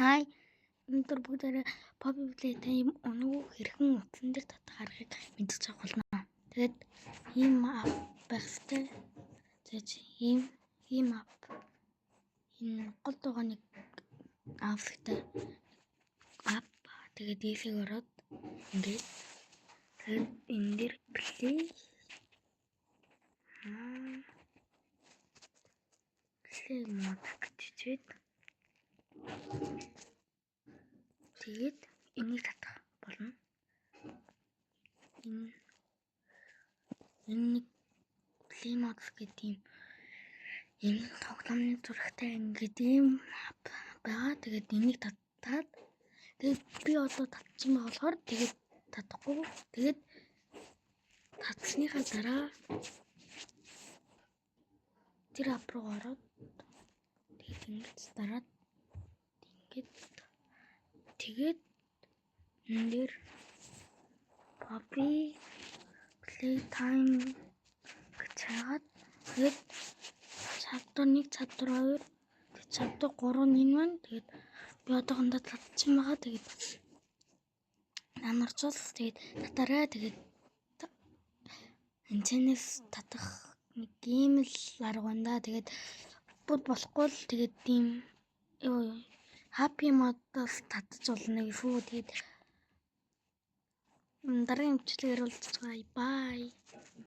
Хай өнөөдөр бүгдээрээ Poppy Playtime өнөөгөө хэрхэн утсан дээр татах аргыг мэдчих авах болно. Тэгээд ийм app байх хэрэгтэй. Тэгээд ийм app энэ голд байгаа нэг app-тай app. Тэгээд дийлэг ороод ингээд тэгээд энэ дээр play мод гэж тэгээд энийг татах болно. Энэ нэг play mode гэдэг энэ тоглоомны зурагтай ингээд ийм app байгаа. Тэгээд энийг татаад тэгээд би одоо татчихсан байгаа болохоор тэгээд татахгүй. Тэгээд татсныхаа дараа тэр app руу ороод тэгээд ингэж дараад тэгээд энэ дээр Poppy Playtime гэж хагаад тэгээд chapter 1, chapter 2, chapter 3 энэ маань тэгээд би одоохондоо татчихсан байгаа. Тэгээд намарчвал тэгээд татаарай. Тэгээд энэ чэнэс татах нэг ийм л арга байна да. Тэгээд бүгд болохгүй л тэгээд тийм happy mode-оос татчих болно шүү. Тэгээд дараагийн бичлэгээр уулзцгаая. Bye.